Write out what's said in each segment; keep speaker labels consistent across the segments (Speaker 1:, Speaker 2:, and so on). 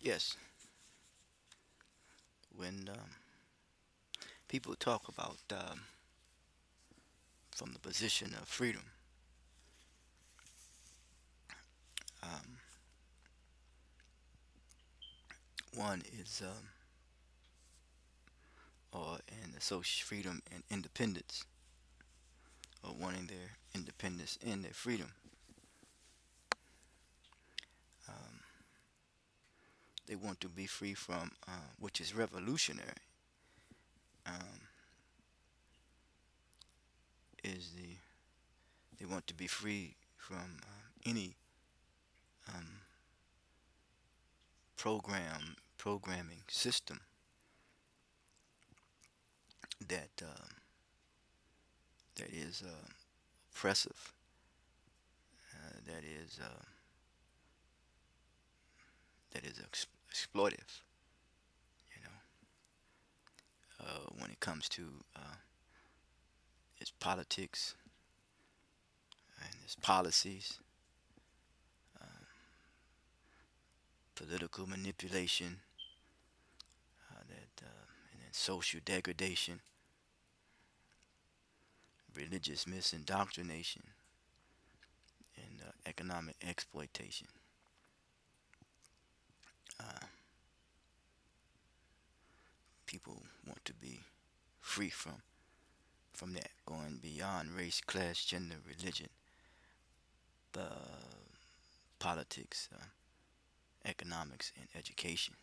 Speaker 1: Yes, when people talk about from the position of freedom, um, one is or in the social freedom and independence, or wanting their independence and their freedom. Um, they want to be free from, which is revolutionary, um, is they want to be free from any um, programming system that is oppressive, that is exploitive. You know, when it comes to its politics and its policies, uh, political manipulation, and then social degradation, religious misindoctrination, and economic exploitation. Uh, People want to be free from that, going beyond race, class, gender, religion, uh, politics, economics, and education.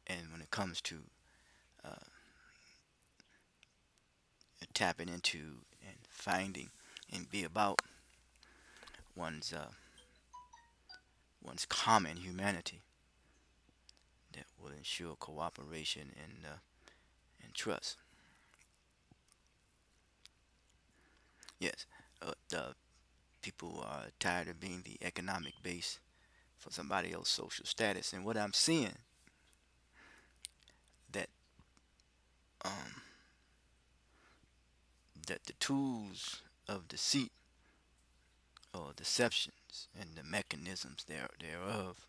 Speaker 1: And when it comes to uh, tapping into and finding and be about one's one's common humanity that will ensure cooperation and trust. Yes, the people are tired of being the economic base for somebody else's social status, and what I'm seeing that um, that the tools of deceit or deceptions and the mechanisms thereof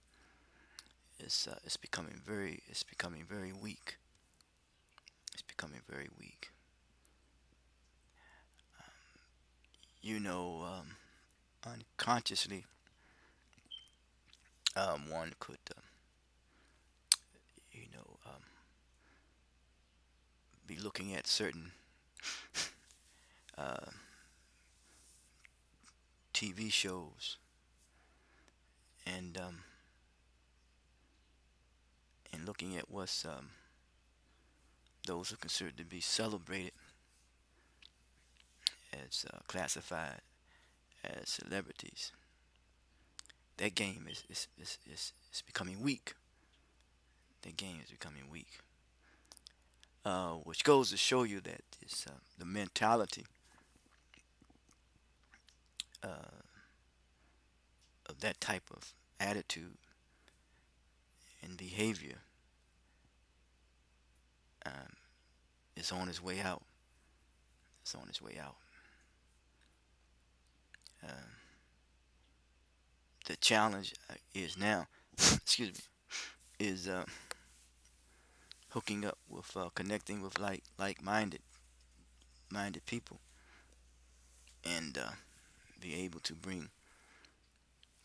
Speaker 1: is becoming very weak. It's becoming very weak. You know, unconsciously, one could be looking at certain uh, TV shows and and looking at what's those are considered to be celebrated as classified as celebrities. That game is becoming weak. That game is becoming weak, which goes to show you that the mentality uh, of that type of attitude and behavior um, is on its way out. It's on its way out. Um, the challenge is now, excuse me, is hooking up with, connecting with like-minded people, and be able to bring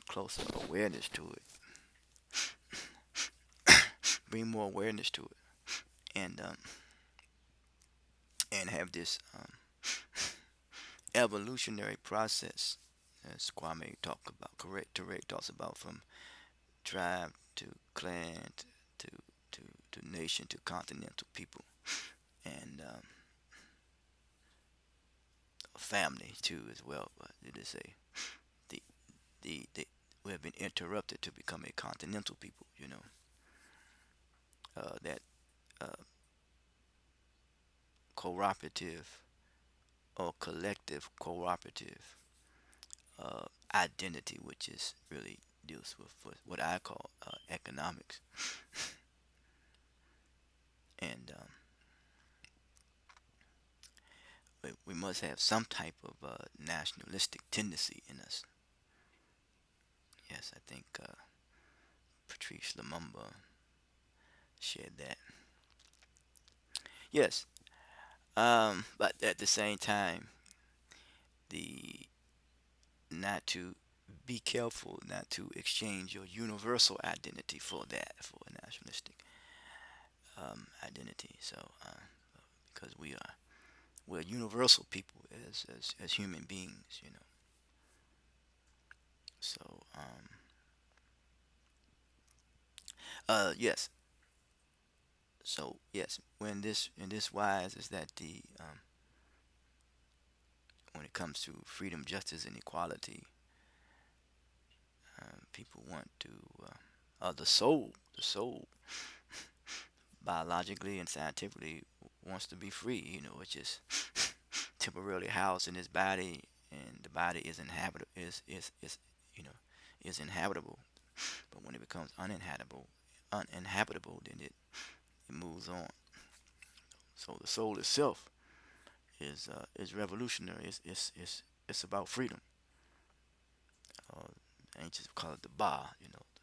Speaker 1: closer awareness to it, bring more awareness to it, and and have this evolutionary process, as Kwame talked about, correct, Tarek talks about, from tribe to clan to to to nation to continental people, and family too as well. But it is a the the we have been interrupted to become a continental people. That uh, cooperative or collective cooperative identity, which is really deals with what I call economics, and we must have some type of nationalistic tendency in us. Yes, I think Patrice Lumumba shared that. Yes, but at the same time, the not to be careful not to exchange your universal identity for that, for a nationalistic identity. So, because we're universal people as human beings, you know. So, yes. So yes, when this in this wise is that the when it comes to freedom, justice, and equality, people want to the soul biologically and scientifically wants to be free. You know, it's just temporarily housed in his body, and the body is inhabitable is you know is inhabitable. But when it becomes uninhabitable, then it moves on. So the soul itself is revolutionary. It's about freedom. Uh, Ancients call it the ba. You know, the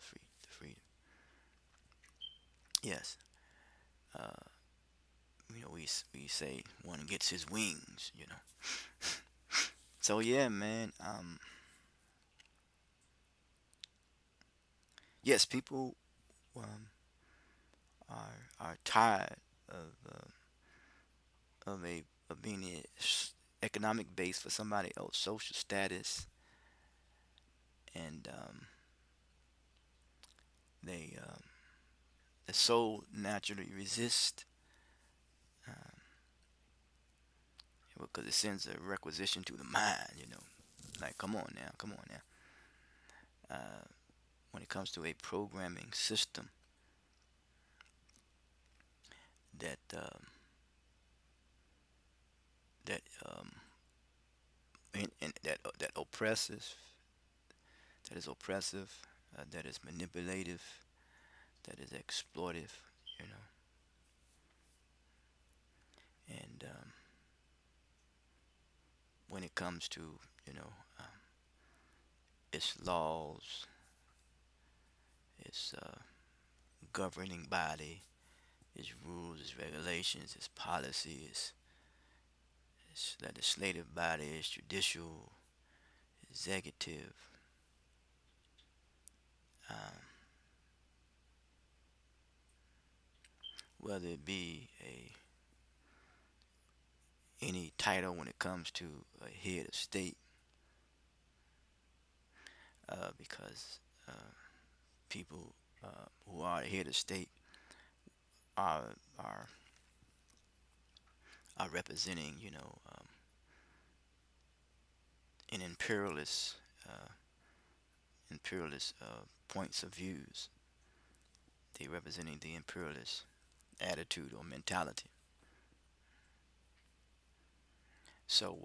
Speaker 1: freedom. Yes. Uh, we say one gets his wings. You know. So yeah, man. Yes, people um, are tired of of being a economic base for somebody else social status, and the soul naturally resists because it sends a requisition to the mind. You know, like come on now, come on now. When it comes to a programming system that that that oppresses, that is oppressive, that is manipulative, that is exploitive, you know, and when it comes to you know its laws, its governing body, its rules, its regulations, its policies, its legislative body, its judicial, executive, um, whether it be a any title when it comes to a head of state, because people who are the head of state are are are representing, you know, an uh, imperialist points of views. They representing the imperialist attitude or mentality. So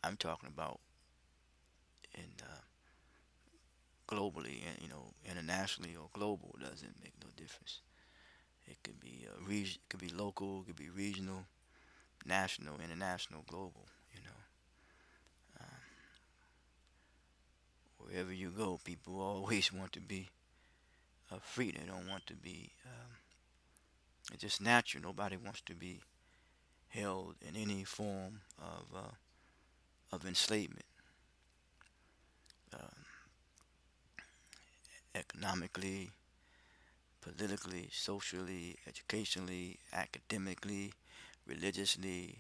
Speaker 1: I'm talking about in globally, and you know, internationally or global doesn't make no difference. It could be it could be local, it could be regional, national, international, global. You know, wherever you go, people always want to be free. They don't want to be. It's just natural. Nobody wants to be held in any form of enslavement, um, economically, politically, socially, educationally, academically, religiously,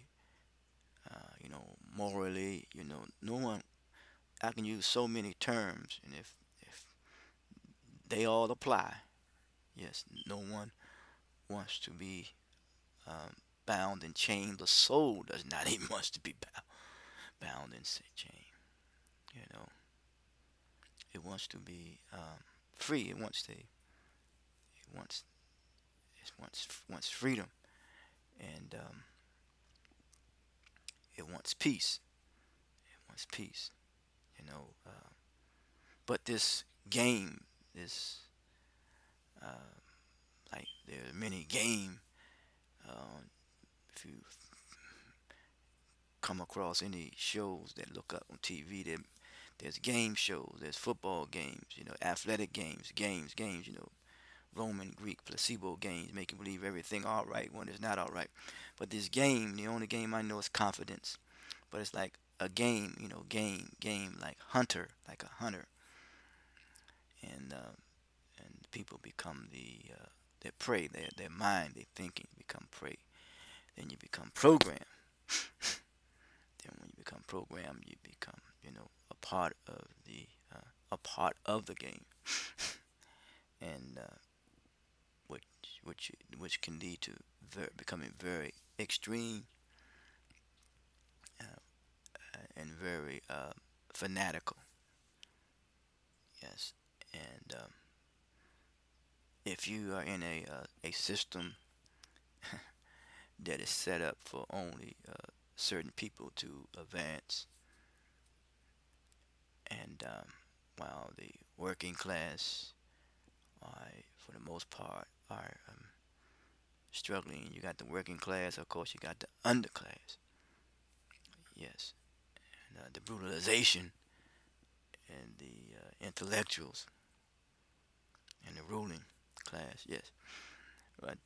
Speaker 1: you know, morally. You know, no one. I can use so many terms, and if they all apply, yes, no one wants to be um, bound and chained. The soul does not even want to be bound and chained. You know, it wants to be free. Wants it wants freedom, and it wants peace. It wants peace. You know, but this game, this like there are many game. Uh, if you come across any shows that look up on TV, There's game shows. There's football games. Athletic games. Roman, Greek, placebo games, making believe everything all right when it's not all right. But this game, the only game I know is confidence. But it's like a game, game, like hunter, like a hunter, and people become their prey, their mind, their thinking become prey. Then you become programmed. Then when you become programmed, you become, a part of the game, and which which can lead to becoming very extreme, and very fanatical. Yes, and if you are in a system that is set up for only certain people to advance, and while the working class, for the most part, are struggling. You got the working class, of course. You got the underclass. Yes, and the brutalization and the intellectuals and the ruling class. Yes, but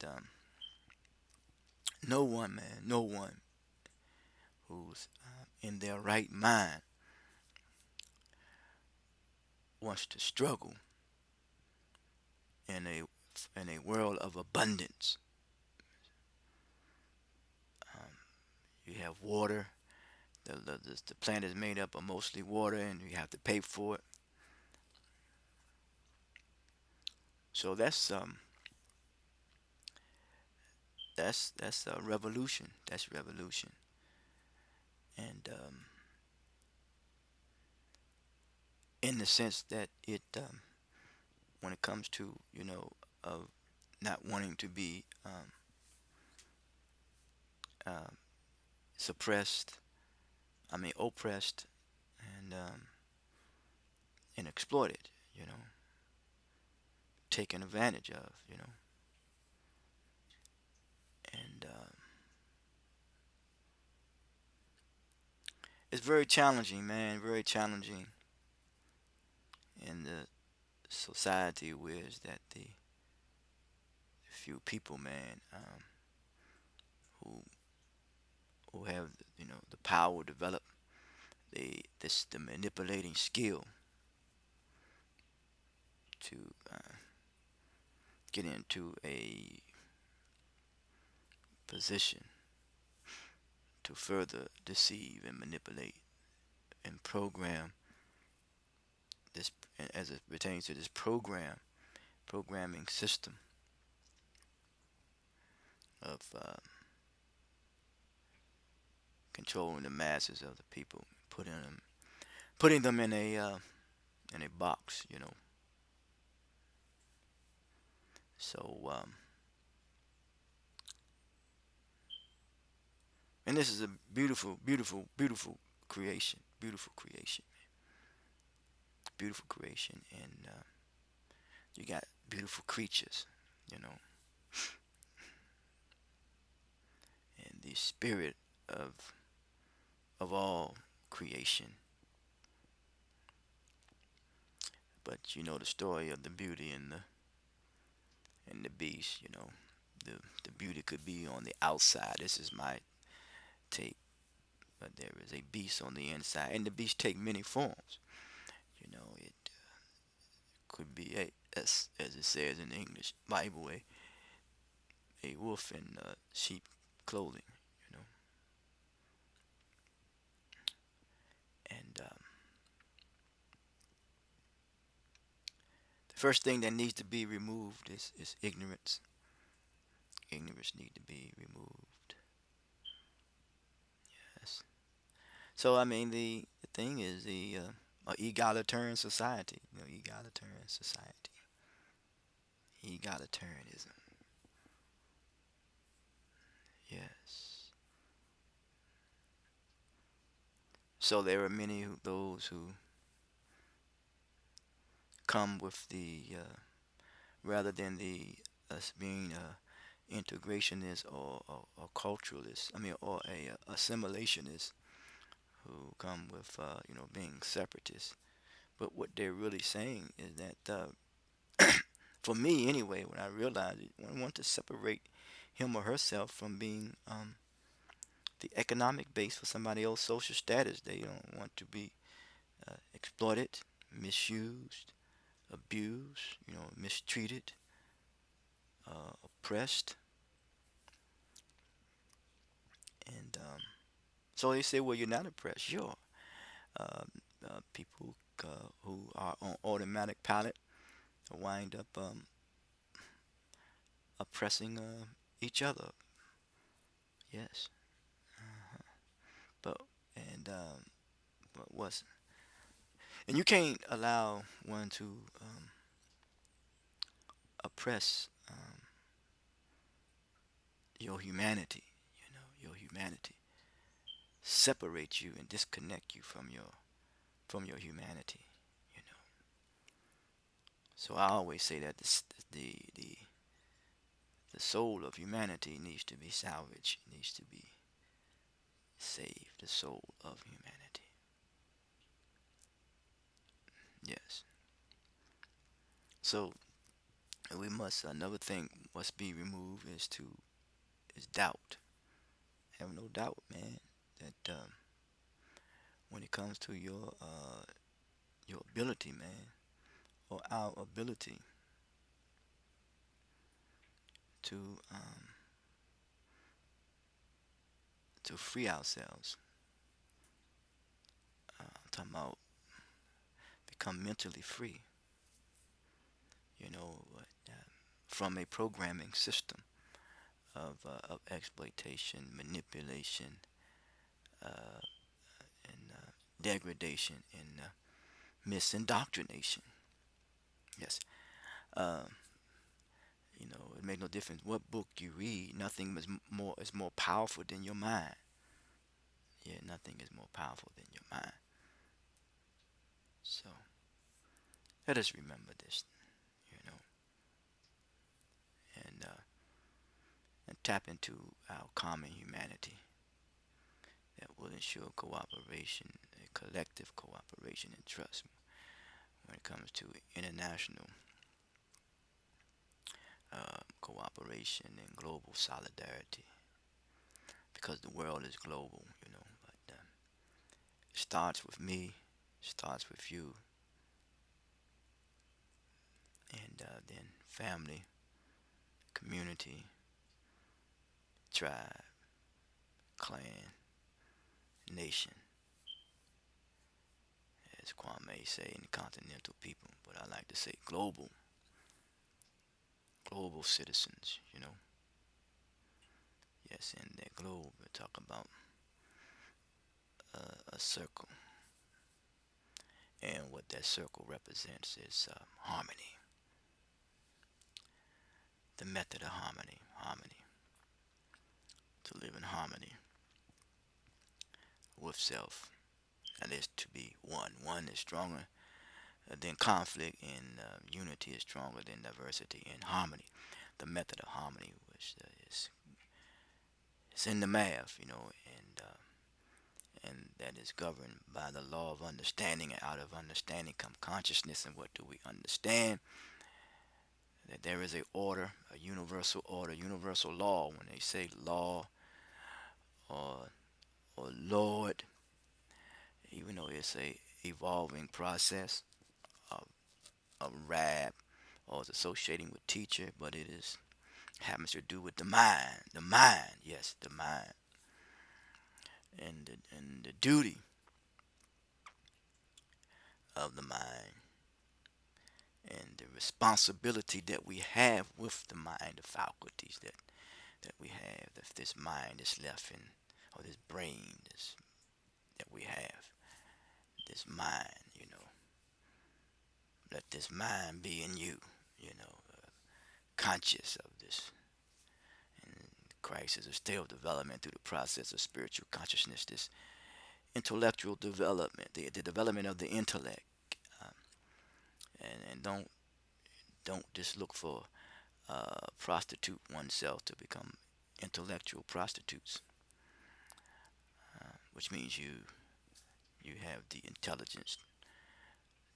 Speaker 1: no one, man, no one who's in their right mind wants to struggle in a world of abundance. Um, you have water. The plant is made up of mostly water, and you have to pay for it. So that's a revolution. That's revolution, and in the sense that when it comes to of not wanting to be um, suppressed, I mean oppressed, and exploited, taken advantage of, and it's very challenging, man, very challenging in the society where is that the few people, man, who have the power develop the manipulating skill to get into a position to further deceive and manipulate and program this, as it pertains to this programming system of controlling the masses of the people, putting them in a box, So and this is a beautiful, beautiful, beautiful creation, beautiful creation, and you got beautiful creatures, you know, and the spirit of all creation. But you know the story of the beauty and the beast. The beauty could be on the outside. This is my take. But there is a beast on the inside, and the beast take many forms. It could be as it says in the English Bible, a wolf in sheep clothing. You know, and the first thing that needs to be removed is ignorance. Ignorance need to be removed. Yes. So I mean the thing is the egalitarian society. Egalitarian society. Egalitarianism. Yes. So there are many those who come with the rather than the us being integrationist or culturalist. I mean, or a assimilationist who come with being separatists. But what they're really saying is that for me anyway, when I realized it, when I want to separate him or herself from being the economic base for somebody else's social status. They don't want to be exploited, misused, abused, mistreated, oppressed, and so they say, well, you're not oppressed. Sure, people who are on automatic pilot wind up oppressing each other. Yes, but and what was and you can't allow one to oppress your humanity. Your humanity separate you and disconnect you from your humanity. You know. So I always say that the soul of humanity needs to be salvaged, needs to be saved. The soul of humanity. Yes. So we must another thing must be removed is doubt. Have no doubt, man, that when it comes to your ability, man, or our ability to to free ourselves. I'm talking about become mentally free. You know, from a programming system of exploitation, manipulation, uh, and degradation and misindoctrination. Yes. Uh, it makes no difference what book you read. Nothing is more powerful than your mind. Yeah, nothing is more powerful than your mind. So let us remember this, you know, and tap into our common humanity that will ensure cooperation, a collective cooperation and trust when it comes to international cooperation and global solidarity. Because the world is global, but it starts with me, starts with you, and then family, community, tribe, clan, nation, as Kwame say, in the continental people, but I like to say global citizens, Yes, in that globe, we talk about a circle, and what that circle represents is harmony, the method of harmony, to live in harmony with self. That is to be one. One is stronger than conflict, and unity is stronger than diversity and harmony. The method of harmony, which is in the math, and that is governed by the law of understanding. And out of understanding come consciousness. And what do we understand? That there is a order, a universal order, universal law. When they say law or Lord, even though it's a evolving process of rap or it's associating with teacher, but it is happens to do with the mind. The mind, yes, the mind, and the duty of the mind, and the responsibility that we have with the mind, the faculties that we have. If this mind is left in, or this brain, that we have, this mind, let this mind be in you, conscious of this. And Christ is still development through the process of spiritual consciousness, this intellectual development, the development of the intellect, um, and don't just look for prostitute oneself to become intellectual prostitutes, which means you You have the intelligence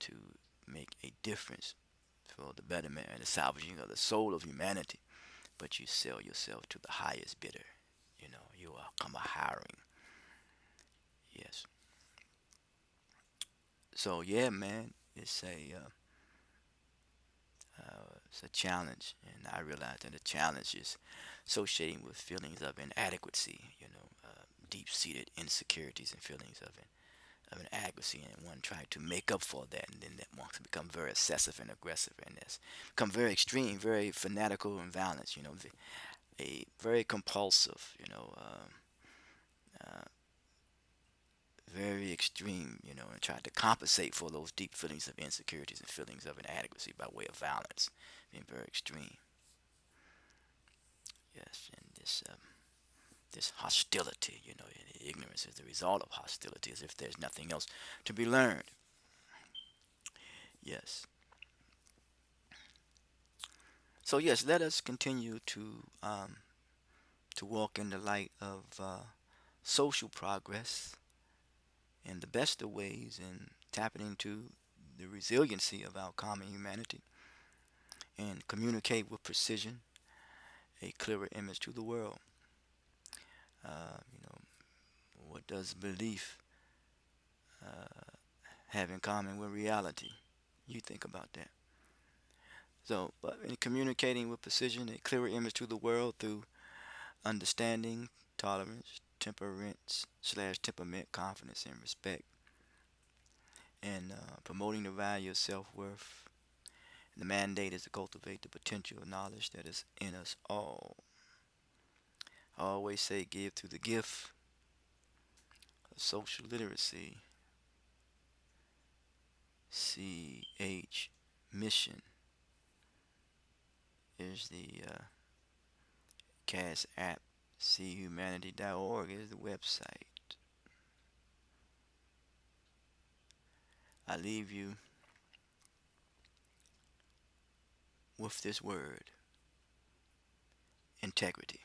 Speaker 1: to make a difference for the betterment and the salvaging of the soul of humanity, but you sell yourself to the highest bidder. You know, you are come a hiring. Yes. So yeah, man, it's a challenge, and I realize that the challenge is associating with feelings of inadequacy. You know, deep-seated insecurities and feelings of inadequacy, and one trying to make up for that, and then that one can become very excessive and aggressive, and that's become very extreme, very fanatical and violent. You know, a very compulsive. Very extreme. You know, and try to compensate for those deep feelings of insecurities and feelings of inadequacy by way of violence, being very extreme. Yes, and this hostility. You know, ignorance is the result of hostility, as if there's nothing else to be learned. Yes. So yes, let us continue to walk in the light of social progress in the best of ways, and tapping into the resiliency of our common humanity, and communicate with precision a clearer image to the world. You know, what does belief have in common with reality? You think about that. So, but in communicating with precision a clearer image to the world through understanding, tolerance, temperance slash temperament, confidence, and respect, and promoting the value of self-worth. The mandate is to cultivate the potential knowledge that is in us all. I always say give through the gift of social literacy. CH Mission is the Cash App. CHumanity.org is the website. I leave you with this word: integrity.